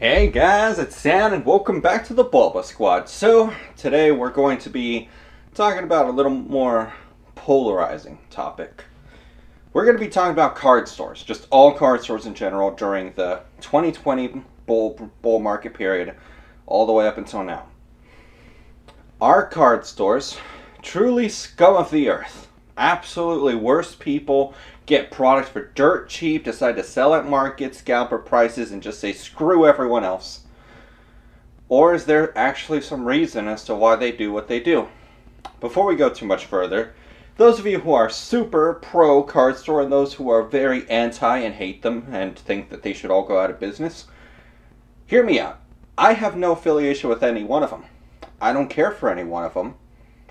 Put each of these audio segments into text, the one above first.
Hey guys, it's Sam and welcome back to the Bulba Squad. So, today we're going to be talking about a little more polarizing topic. We're going to be talking about card stores, just all card stores in general during the 2020 bull market period all the way up until now. Our card stores, truly scum of the earth. Absolutely worst people, get products for dirt cheap, decide to sell at market, scalper prices, and just say screw everyone else. Or is there actually some reason as to why they do what they do? Before we go too much further, those of you who are super pro card store and those who are very anti and hate them and think that they should all go out of business, hear me out. I have no affiliation with any one of them. I don't care for any one of them.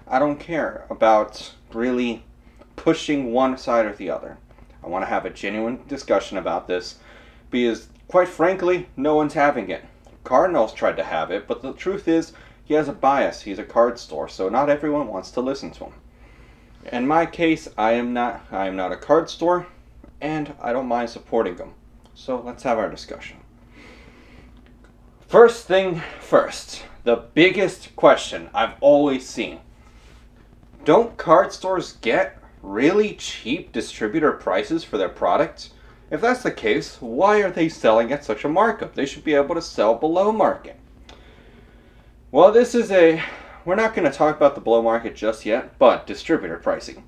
I don't care about really pushing one side or the other. I want to have a genuine discussion about this because, quite frankly, no one's having it. Cardinals tried to have it, but the truth is he has a bias. He's a card store, so not everyone wants to listen to him. In my case, I am not a card store, and I don't mind supporting them. So let's have our discussion. First thing first, the biggest question I've always seen. Don't card stores get really cheap distributor prices for their products? If that's the case, why are they selling at such a markup? They should be able to sell below market. Well, we're not going to talk about the below market just yet, but distributor pricing.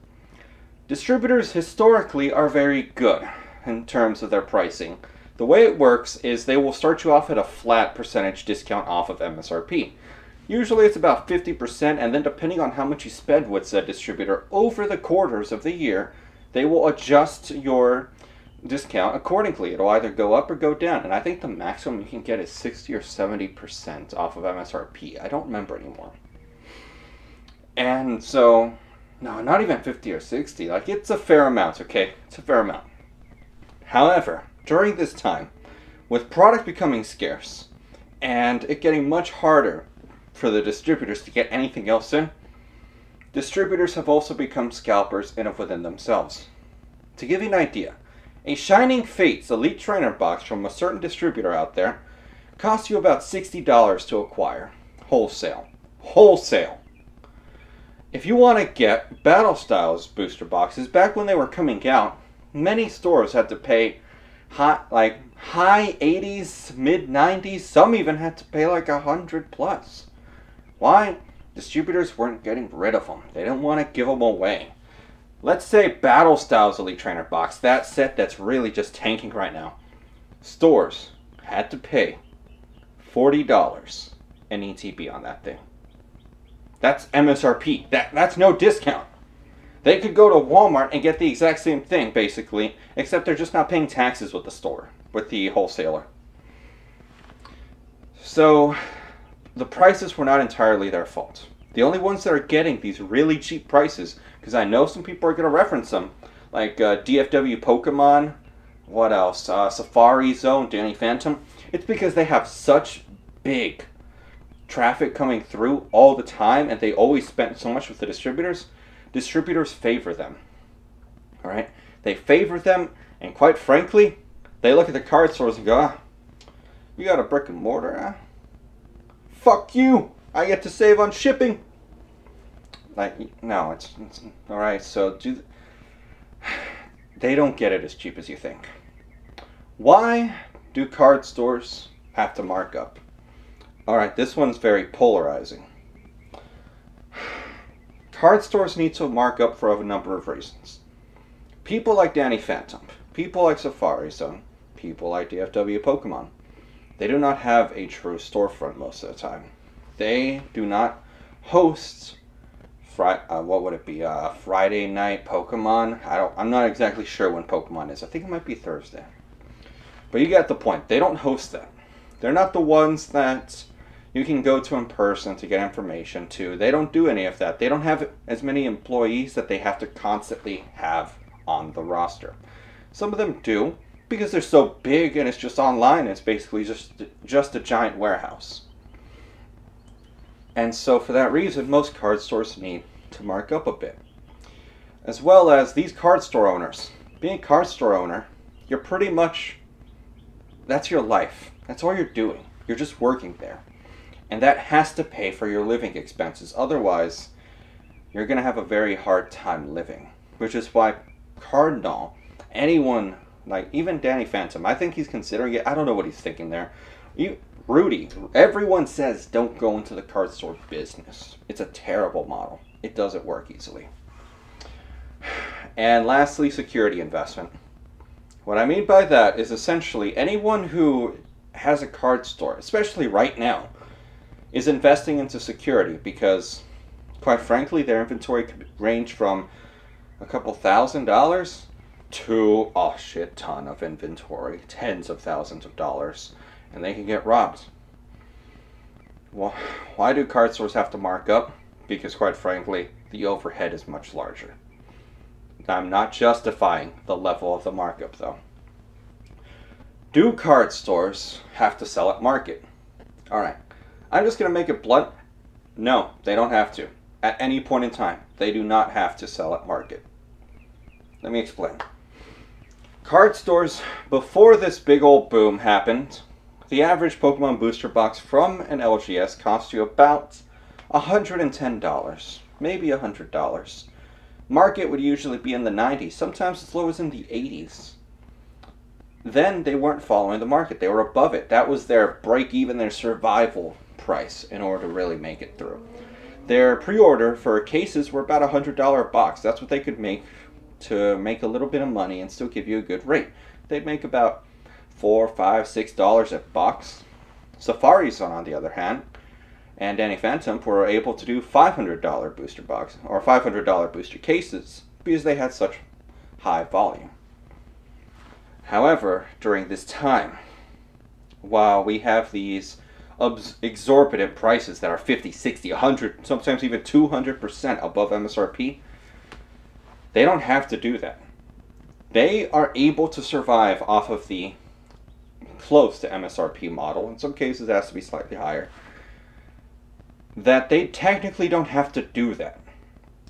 Distributors historically are very good in terms of their pricing. The way it works is they will start you off at a flat percentage discount off of MSRP. Usually it's about 50%, and then depending on how much you spend with said distributor over the quarters of the year, they will adjust your discount accordingly. It'll either go up or go down, and I think the maximum you can get is 60 or 70% off of MSRP. I don't remember anymore. And so, no, not even 50 or 60. Like, it's a fair amount, okay? It's a fair amount. However, during this time, with product becoming scarce, and it getting much harder for the distributors to get anything else in, distributors have also become scalpers in and within themselves. To give you an idea, a Shining Fates Elite Trainer box from a certain distributor out there costs you about $60 to acquire. Wholesale. Wholesale. If you want to get Battle Styles booster boxes, back when they were coming out, many stores had to pay high 80s, mid 90s, some even had to pay like 100 plus. Why? Distributors weren't getting rid of them. They didn't want to give them away. Let's say Battle Styles Elite Trainer box, that set that's really just tanking right now. Stores had to pay $40 in ETB on that thing. That's MSRP. That's no discount. They could go to Walmart and get the exact same thing, basically, except they're just not paying taxes with the store, with the wholesaler. So the prices were not entirely their fault. The only ones that are getting these really cheap prices, because I know some people are going to reference them, like DFW Pokemon, what else? Safari Zone, Danny Phantom. It's because they have such big traffic coming through all the time, and they always spend so much with the distributors. Distributors favor them. Alright? They favor them, and quite frankly, they look at the card stores and go, you got a brick and mortar, fuck you! I get to save on shipping! Like, no, it's alright, so they don't get it as cheap as you think. Why do card stores have to mark up? Alright, this one's very polarizing. Card stores need to mark up for a number of reasons. People like Danny Phantom, people like Safari Zone, people like DFW Pokemon, they do not have a true storefront most of the time. They do not host Friday night Pokemon. I'm not exactly sure when Pokemon is. I think it might be Thursday. But you get the point. They don't host that. They're not the ones that you can go to in person to get information to. They don't do any of that. They don't have as many employees that they have to constantly have on the roster. Some of them do, because they're so big and it's just online. It's basically just a giant warehouse. And so for that reason, most card stores need to mark up a bit. As well as these card store owners. Being a card store owner, you're pretty much, that's your life. That's all you're doing. You're just working there. And that has to pay for your living expenses. Otherwise, you're going to have a very hard time living. Which is why Cardinal, anyone, like even Danny Phantom, I think he's considering it. I don't know what he's thinking there. Rudy, everyone says don't go into the card store business. It's a terrible model. It doesn't work easily. And lastly, security investment. What I mean by that is essentially anyone who has a card store, especially right now, is investing into security because, quite frankly, their inventory could range from a couple $1,000s to a shit ton of inventory, tens of thousands of dollars, and they can get robbed. Well, why do card stores have to mark up? Because, quite frankly, the overhead is much larger. I'm not justifying the level of the markup, though. Do card stores have to sell at market? Alright, I'm just going to make it blunt. No, they don't have to. At any point in time, they do not have to sell at market. Let me explain. Card stores, before this big old boom happened, the average Pokemon booster box from an LGS cost you about $110, maybe $100. Market would usually be in the 90s, sometimes as low as in the 80s. Then they weren't following the market, they were above it. That was their break-even, their survival price in order to really make it through. Their pre-order for cases were about $100 a box. That's what they could make to make a little bit of money and still give you a good rate. They'd make about $4, $5, $6 a box. Safaris, on the other hand, and Danny Phantom were able to do $500 booster box or $500 booster cases because they had such high volume. However, during this time, while we have these exorbitant prices that are 50, 60, 100, sometimes even 200% above MSRP, they don't have to do that. They are able to survive off of the close to MSRP model. In some cases, it has to be slightly higher. That they technically don't have to do that.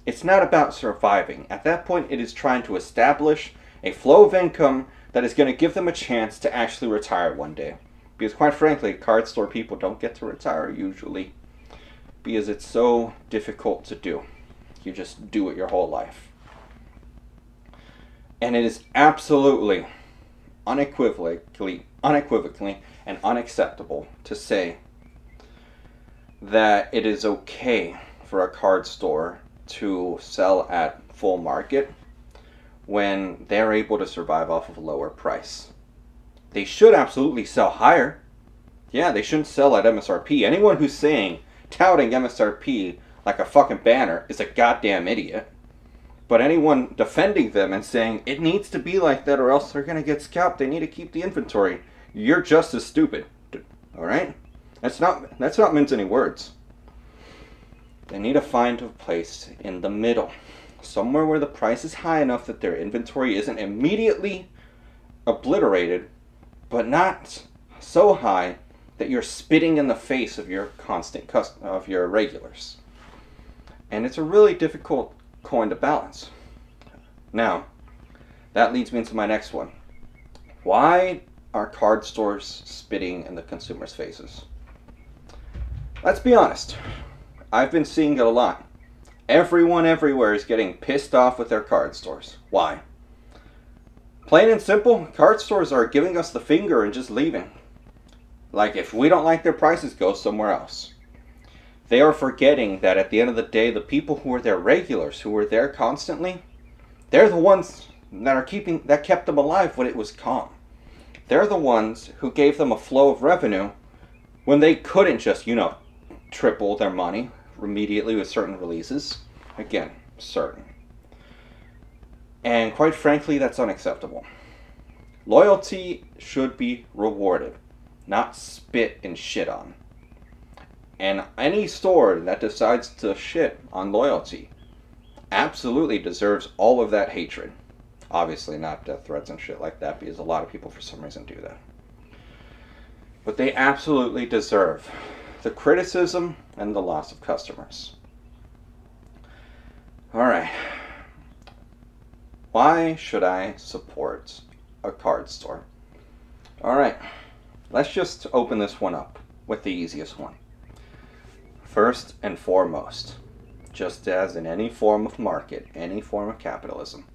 It's not about surviving. At that point, it is trying to establish a flow of income that is going to give them a chance to actually retire one day. Because quite frankly, card store people don't get to retire usually because it's so difficult to do. You just do it your whole life. And it is absolutely, unequivocally and unacceptable to say that it is okay for a card store to sell at full market when they're able to survive off of a lower price. They should absolutely sell higher. Yeah, they shouldn't sell at MSRP. Anyone who's touting MSRP like a fucking banner is a goddamn idiot. But anyone defending them and saying it needs to be like that or else they're going to get scalped, they need to keep the inventory, you're just as stupid. Alright? That's not mincing words. They need to find a place in the middle. Somewhere where the price is high enough that their inventory isn't immediately obliterated, but not so high that you're spitting in the face of your of your regulars. And it's a really difficult coin to balance. Now, that leads me into my next one. Why are card stores spitting in the consumers' faces? Let's be honest. I've been seeing it a lot. Everyone everywhere is getting pissed off with their card stores. Why? Plain and simple, card stores are giving us the finger and just leaving. Like, if we don't like their prices, go somewhere else. They are forgetting that at the end of the day, the people who are their regulars, who were there constantly, they're the ones that kept them alive when it was calm. They're the ones who gave them a flow of revenue when they couldn't just, triple their money immediately with certain releases. Again, certain. And quite frankly, that's unacceptable. Loyalty should be rewarded, not spit and shit on. And any store that decides to shit on loyalty absolutely deserves all of that hatred. Obviously not death threats and shit like that, because a lot of people for some reason do that. But they absolutely deserve the criticism and the loss of customers. Alright. Why should I support a card store? Alright. Let's just open this one up. with the easiest one. First and foremost, just as in any form of market, any form of capitalism,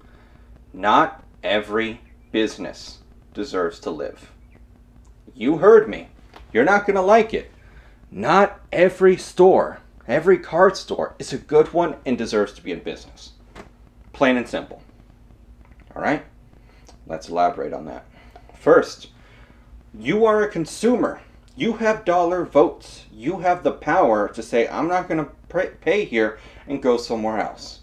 not every business deserves to live. You heard me. You're not going to like it. Not every store, every card store is a good one and deserves to be in business. Plain and simple. All right? Let's elaborate on that. First, you are a consumer. You have dollar votes. You have the power to say, I'm not going to pay here and go somewhere else.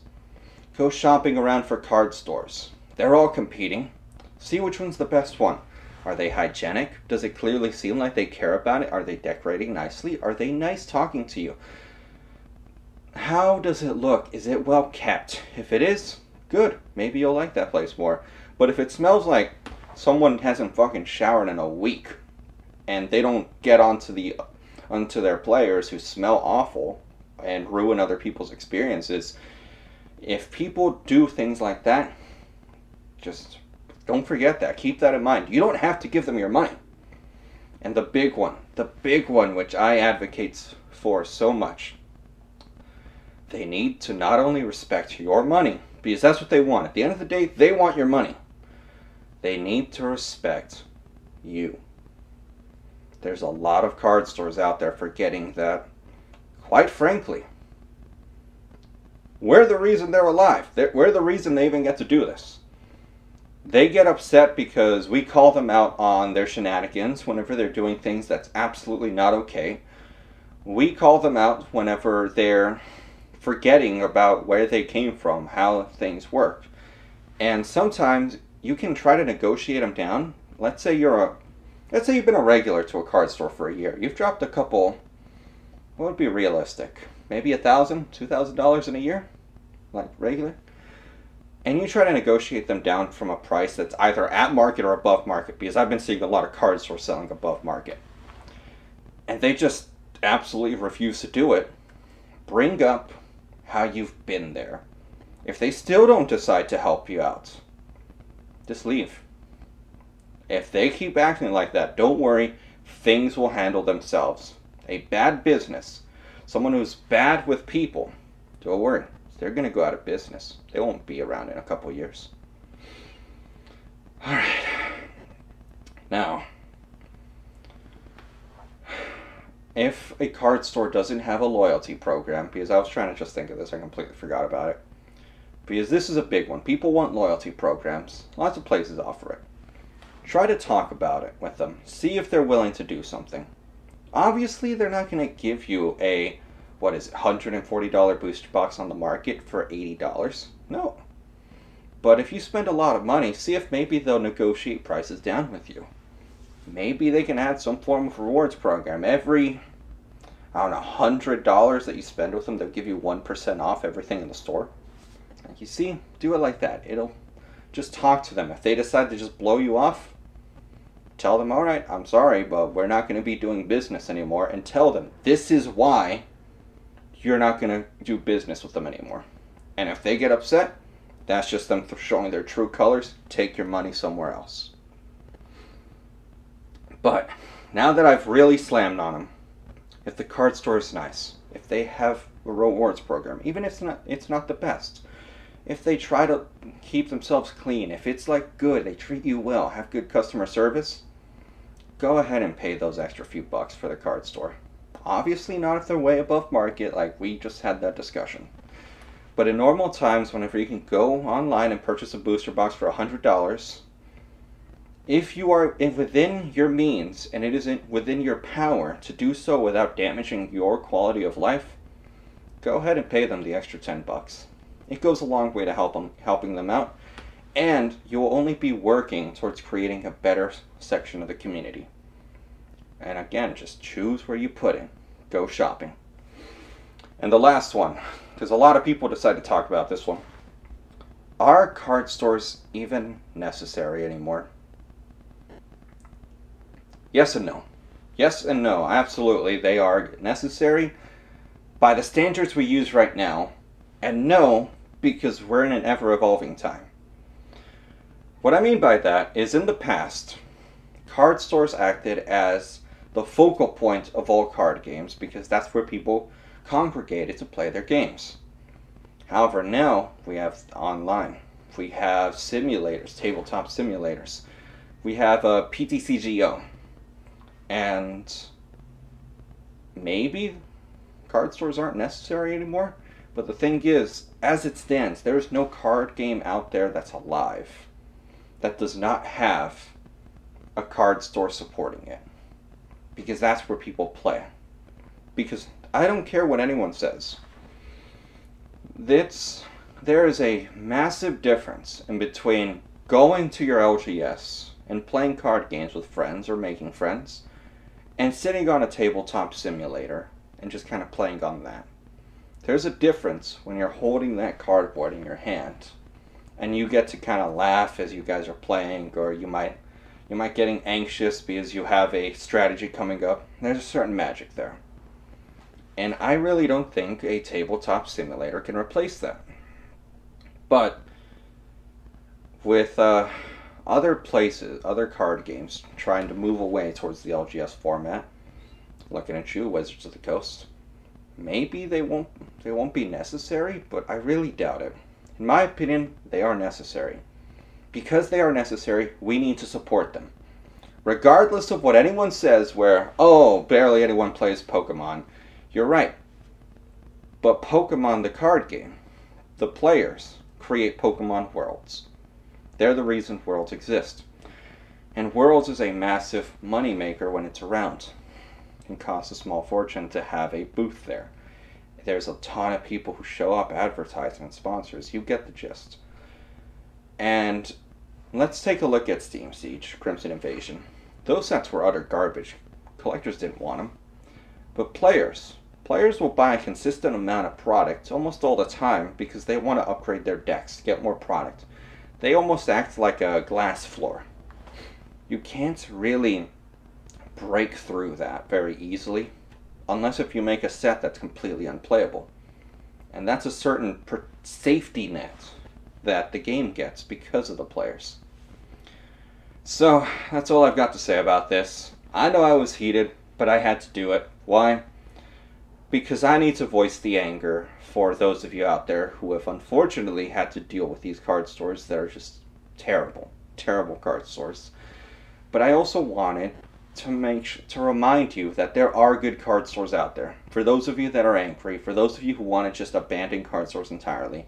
Go shopping around for card stores. They're all competing. See which one's the best one. Are they hygienic? Does it clearly seem like they care about it? Are they decorating nicely? Are they nice talking to you? How does it look? Is it well kept? If it is, good. Maybe you'll like that place more. But if it smells like someone hasn't fucking showered in a week and they don't get onto their players who smell awful and ruin other people's experiences, if people do things like that, just don't forget that. Keep that in mind. You don't have to give them your money. And the big one which I advocate for so much, they need to not only respect your money, because that's what they want. At the end of the day, they want your money. They need to respect you. There's a lot of card stores out there forgetting that, quite frankly, we're the reason they're alive. We're the reason they even get to do this. They get upset because we call them out on their shenanigans whenever they're doing things that's absolutely not okay. We call them out whenever they're forgetting about where they came from, how things work. And sometimes you can try to negotiate them down. Let's say you've been a regular to a card store for a year. You've dropped a couple, what would be realistic? Maybe $1,000, $2,000 in a year? Like regular? And you try to negotiate them down from a price that's either at market or above market, because I've been seeing a lot of card stores selling above market. And they just absolutely refuse to do it. Bring up how you've been there. If they still don't decide to help you out, just leave. If they keep acting like that, don't worry, things will handle themselves. A bad business, someone who's bad with people, don't worry, they're going to go out of business. They won't be around in a couple years. Alright. Now, if a card store doesn't have a loyalty program, because I was trying to just think of this, I completely forgot about it. Because this is a big one. People want loyalty programs. Lots of places offer it. Try to talk about it with them. See if they're willing to do something. Obviously, they're not going to give you a, $140 booster box on the market for $80. No. But if you spend a lot of money, see if maybe they'll negotiate prices down with you. Maybe they can add some form of rewards program. Every, $100 that you spend with them, they'll give you 1% off everything in the store. Like, you see, do it like that. It'll just talk to them. If they decide to just blow you off, tell them, all right, I'm sorry, but we're not going to be doing business anymore. And tell them, this is why you're not going to do business with them anymore. And if they get upset, that's just them showing their true colors. Take your money somewhere else. But now that I've really slammed on them, if the card store is nice, if they have a rewards program, even if it's not the best, if they try to keep themselves clean, if it's like good, they treat you well, have good customer service, go ahead and pay those extra few bucks for the card store. Obviously not if they're way above market, like we just had that discussion. But in normal times, whenever you can go online and purchase a booster box for $100, if you are within your means and it isn't within your power to do so without damaging your quality of life, go ahead and pay them the extra 10 bucks. It goes a long way to helping them out, and you will only be working towards creating a better section of the community. And again, just choose where you put it. Go shopping. And the last one, because a lot of people decide to talk about this one. Are card stores even necessary anymore? Yes and no. Yes and no. Absolutely, they are necessary by the standards we use right now. And no, because we're in an ever-evolving time. What I mean by that is in the past, card stores acted as the focal point of all card games because that's where people congregated to play their games. However, now we have online. We have simulators, tabletop simulators. We have a PTCGO. And maybe card stores aren't necessary anymore. But the thing is, as it stands, there's no card game out there that's alive that does not have a card store supporting it. Because that's where people play. Because I don't care what anyone says. There is a massive difference in between going to your LGS and playing card games with friends or making friends and sitting on a tabletop simulator and just kind of playing on that. There's a difference when you're holding that cardboard in your hand and you get to kind of laugh as you guys are playing, or you might getting anxious because you have a strategy coming up. There's a certain magic there. And I really don't think a tabletop simulator can replace that. But with other places, other card games trying to move away towards the LGS format, looking at you, Wizards of the Coast, maybe they won't be necessary, but I really doubt it. In my opinion, they are necessary. Because they are necessary, we need to support them. Regardless of what anyone says where, oh, barely anyone plays Pokemon, you're right. But Pokemon, the card game, the players create Pokemon Worlds. They're the reason Worlds exist. And Worlds is a massive moneymaker when it's around. It can cost a small fortune to have a booth there. There's a ton of people who show up, advertisement, sponsors. You get the gist. And let's take a look at Steam Siege, Crimson Invasion. Those sets were utter garbage. Collectors didn't want them. But players will buy a consistent amount of product almost all the time because they want to upgrade their decks, get more product. They almost act like a glass floor. You can't really break through that very easily unless if you make a set that's completely unplayable. And that's a certain safety net that the game gets because of the players. So, that's all I've got to say about this. I know I was heated, but I had to do it. Why? Because I need to voice the anger for those of you out there who have unfortunately had to deal with these card stores that are just terrible, terrible card stores. But I also wanted to remind you that there are good card stores out there. For those of you that are angry, for those of you who want to just abandon card stores entirely,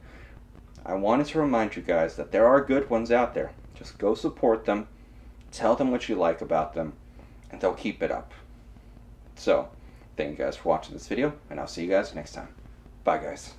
I wanted to remind you guys that there are good ones out there. Just go support them, tell them what you like about them, and they'll keep it up. So, thank you guys for watching this video, and I'll see you guys next time. Bye, guys.